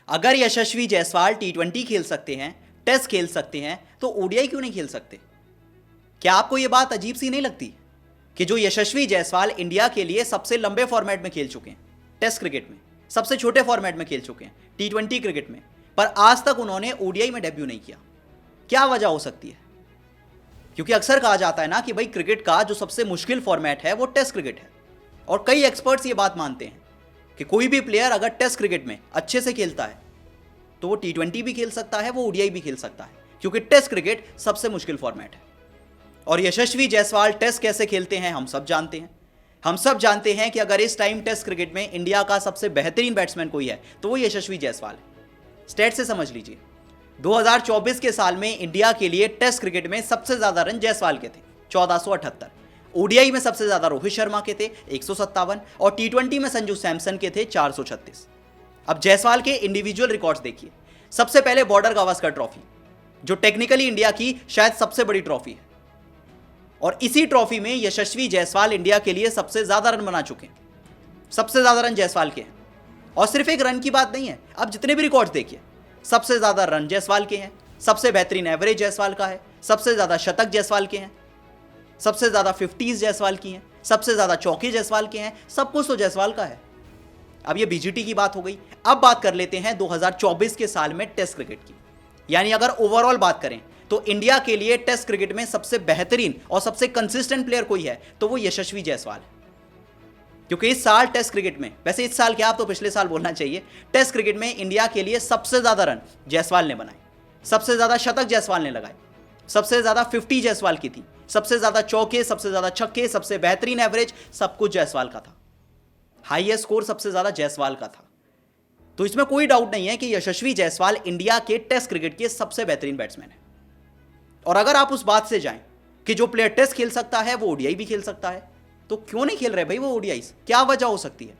अगर यशस्वी जायसवाल टी20 खेल सकते हैं, टेस्ट खेल सकते हैं, तो ओडीआई क्यों नहीं खेल सकते? क्या आपको यह बात अजीब सी नहीं लगती कि जो यशस्वी जायसवाल इंडिया के लिए सबसे लंबे फॉर्मेट में खेल चुके हैं, टेस्ट क्रिकेट में सबसे छोटे फॉर्मेट में खेल चुके हैं, टी20 क्रिकेट में, पर आज तक उन्होंने ओडीआई में डेब्यू नहीं किया? क्या वजह हो सकती है? क्योंकि अक्सर कहा जाता है ना कि भाई क्रिकेट का जो सबसे मुश्किल फॉर्मेट है वो टेस्ट क्रिकेट है, और कई एक्सपर्ट्स ये बात मानते हैं कि कोई भी प्लेयर अगर टेस्ट क्रिकेट में अच्छे से खेलता है तो वो टी20 भी खेल सकता है, वो ओडीआई भी खेल सकता है, क्योंकि टेस्ट क्रिकेट सबसे मुश्किल फॉर्मेट है। और यशस्वी जायसवाल टेस्ट कैसे खेलते हैं हम सब जानते हैं। हम सब जानते हैं कि अगर इस टाइम टेस्ट क्रिकेट में इंडिया का सबसे बेहतरीन बैट्समैन कोई है तो वो यशस्वी जायसवाल है। स्टेट से समझ लीजिए, 2024 के साल में इंडिया के लिए टेस्ट क्रिकेट में सबसे ज्यादा रन जायसवाल के थे 1478, ओडीआई में सबसे ज्यादा रोहित शर्मा के थे 157, और टी20 में संजू सैमसन के थे 436। अब जायसवाल के इंडिविजुअल रिकॉर्ड्स देखिए। सबसे पहले बॉर्डर गावस्कर ट्रॉफी, जो टेक्निकली इंडिया की शायद सबसे बड़ी ट्रॉफी है, और इसी ट्रॉफी में यशस्वी जायसवाल इंडिया के लिए सबसे ज्यादा रन बना चुके हैं। सबसे ज्यादा रन जायसवाल के हैं, और सिर्फ एक रन की बात नहीं है, अब जितने भी रिकॉर्ड्स देखिए सबसे ज्यादा रन जायसवाल के हैं, सबसे बेहतरीन एवरेज जायसवाल का है, सबसे ज्यादा शतक जायसवाल के हैं, सबसे ज्यादा 50s जायसवाल की हैं, सबसे ज्यादा चौके जायसवाल के हैं, सब कुछ तो जायसवाल का है। अब ये बीजीटी की बात हो गई। अब बात कर लेते हैं 2024 के साल में टेस्ट क्रिकेट की। यानी अगर ओवरऑल बात करें तो इंडिया के लिए टेस्ट क्रिकेट में सबसे बेहतरीन और सबसे कंसिस्टेंट प्लेयर कोई है तो वो यशस्वी जायसवाल है। क्योंकि इस साल टेस्ट क्रिकेट में, वैसे इस साल क्या, आप तो पिछले साल बोलना चाहिए, टेस्ट क्रिकेट में इंडिया के लिए सबसे ज्यादा रन जायसवाल ने बनाए, सबसे ज्यादा शतक जायसवाल ने लगाए, सबसे ज्यादा 50 जायसवाल की थी, सबसे ज्यादा चौके, सबसे ज्यादा छक्के, सबसे बेहतरीन एवरेज, सब कुछ जायसवाल का था। हाईएस्ट स्कोर सबसे ज्यादा जायसवाल का था। तो इसमें कोई डाउट नहीं है कि यशस्वी जायसवाल इंडिया के टेस्ट क्रिकेट के सबसे बेहतरीन बैट्समैन है। और अगर आप उस बात से जाएं कि जो प्लेयर टेस्ट खेल सकता है वो ओडीआई भी खेल सकता है, तो क्यों नहीं खेल रहे भाई वो ओडीआईस? क्या वजह हो सकती है?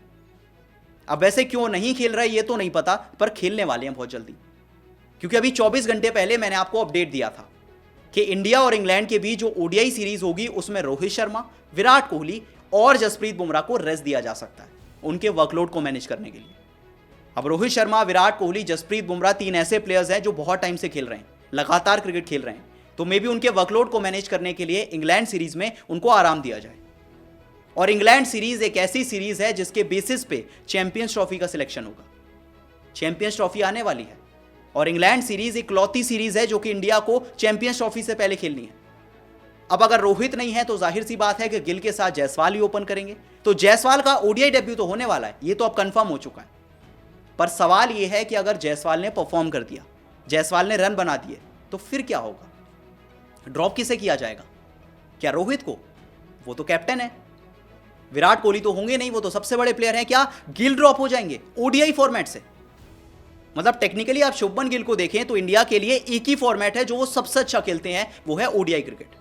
अब वैसे क्यों नहीं खेल रहे ये तो नहीं पता, पर खेलने वाले हैं बहुत जल्दी। क्योंकि अभी 24 घंटे पहले मैंने आपको अपडेट दिया था कि इंडिया और इंग्लैंड के बीच जो ओडीआई सीरीज होगी उसमें रोहित शर्मा, विराट कोहली और जसप्रीत बुमराह को रेस्ट दिया जा सकता है उनके वर्कलोड को मैनेज करने के लिए। अब रोहित शर्मा, विराट कोहली, जसप्रीत बुमराह 3 ऐसे प्लेयर्स हैं जो बहुत टाइम से खेल रहे हैं, लगातार क्रिकेट खेल रहे हैं, तो मे बी उनके वर्कलोड को मैनेज करने के लिए इंग्लैंड सीरीज में उनको आराम दिया जाए। और इंग्लैंड सीरीज एक ऐसी सीरीज है जिसके बेसिस पे चैंपियंस ट्रॉफी का सिलेक्शन होगा। चैंपियंस ट्रॉफी आने वाली है, और इंग्लैंड सीरीज एक लौती सीरीज है जो कि इंडिया को चैंपियंस ट्रॉफी से पहले खेलनी है। अब अगर रोहित नहीं है तो जाहिर सी बात है कि गिल के साथ जायसवाल ही ओपन करेंगे, तो जायसवाल का ओडीआई डेब्यू तो होने वाला है, ये तो अब कंफर्म हो चुका है। पर सवाल यह है कि अगर जायसवाल ने परफॉर्म कर दिया, जायसवाल ने रन बना दिए, तो फिर क्या होगा? ड्रॉप किसे किया जाएगा? क्या रोहित को? वो तो कैप्टन है। विराट कोहली तो होंगे नहीं, वो तो सबसे बड़े प्लेयर हैं। क्या गिल ड्रॉप हो जाएंगे ओडीआई फॉर्मेट से? मतलब टेक्निकली आप शुभमन गिल को देखें तो इंडिया के लिए एक ही फॉर्मेट है जो वो सबसे अच्छा खेलते हैं, वो है ओडीआई क्रिकेट।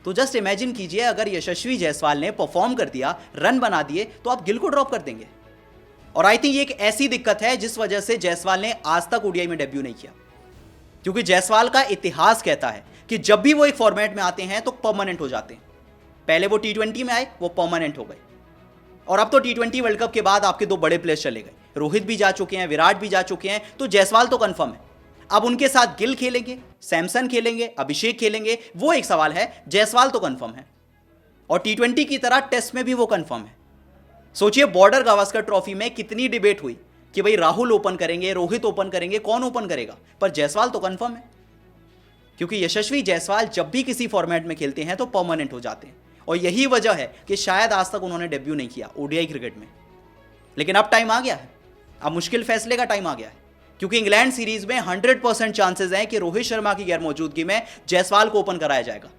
तो जस्ट इमेजिन कीजिए अगर यशस्वी जायसवाल ने परफॉर्म कर दिया, रन बना दिए, तो आप गिल को ड्रॉप कर देंगे। और आई थिंक ये एक ऐसी दिक्कत है जिस वजह से जायसवाल ने आज तक ओडीआई में डेब्यू नहीं किया। क्योंकि जायसवाल का इतिहास कहता है कि जब भी वो एक फॉर्मेट में आते हैं तो परमानेंट हो जाते हैं। पहले वो टी20 में आए, वो परमानेंट हो गए, और अब तो टी20 वर्ल्ड कप के बाद आपके 2 बड़े प्लेयर्स चले गए, रोहित भी जा चुके हैं, विराट भी जा चुके हैं, तो जायसवाल तो कंफर्म है। अब उनके साथ गिल खेलेंगे, सैमसन खेलेंगे, अभिषेक खेलेंगे, वो एक सवाल है। जायसवाल तो कंफर्म है, और टी20 की तरह टेस्ट में भी वो कंफर्म है। सोचिए बॉर्डर गावस्कर ट्रॉफी में कितनी डिबेट हुई कि भाई राहुल ओपन करेंगे, रोहित ओपन करेंगे, कौन ओपन करेगा, पर जायसवाल तो कंफर्म है। क्योंकि यशस्वी जायसवाल जब भी किसी फॉर्मेट में खेलते हैं तो परमानेंट हो जाते हैं, और यही वजह है कि शायद आज तक उन्होंने डेब्यू नहीं किया ओडीआई क्रिकेट में। लेकिन अब टाइम आ गया है, अब मुश्किल फैसले का टाइम आ गया है, क्योंकि इंग्लैंड सीरीज में 100% चांसेस हैं कि रोहित शर्मा की गैरमौजूदगी में जायसवाल को ओपन कराया जाएगा।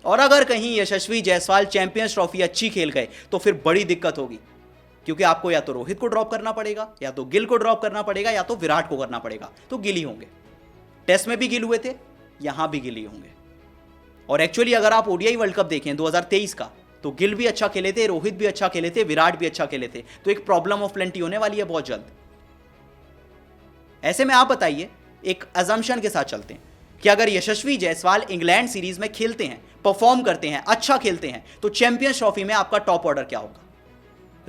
और अगर कहीं यशस्वी जायसवाल चैंपियंस ट्रॉफी अच्छी खेल गए तो फिर बड़ी दिक्कत होगी, क्योंकि आपको या तो रोहित को ड्रॉप करना पड़ेगा, या तो गिल को ड्रॉप करना पड़ेगा, या तो विराट को करना पड़ेगा। तो गिल ही होंगे। टेस्ट में भी गिल हुए थे, यहां भी गिल ही होंगे। और एक्चुअली अगर आप ओडीआई वर्ल्ड कप देखें 2023 का, तो गिल भी अच्छा खेले थे, रोहित भी अच्छा खेले थे, विराट भी अच्छा खेले थे। तो एक प्रॉब्लम ऑफ प्लेंटी होने वाली है बहुत जल्द। ऐसे में आप बताइए, एक अजम्पशन के साथ चलते हैं कि अगर यशस्वी जायसवाल इंग्लैंड सीरीज में खेलते हैं, परफॉर्म करते हैं, अच्छा खेलते हैं, तो चैंपियंस ट्रॉफी में आपका टॉप ऑर्डर क्या होगा?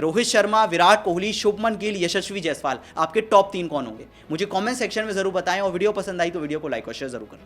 रोहित शर्मा, विराट कोहली, शुभमन गिल, यशस्वी जायसवाल, आपके टॉप 3 कौन होंगे? मुझे कमेंट सेक्शन में जरूर बताएं और वीडियो पसंद आई तो वीडियो को लाइक और शेयर जरूर करें।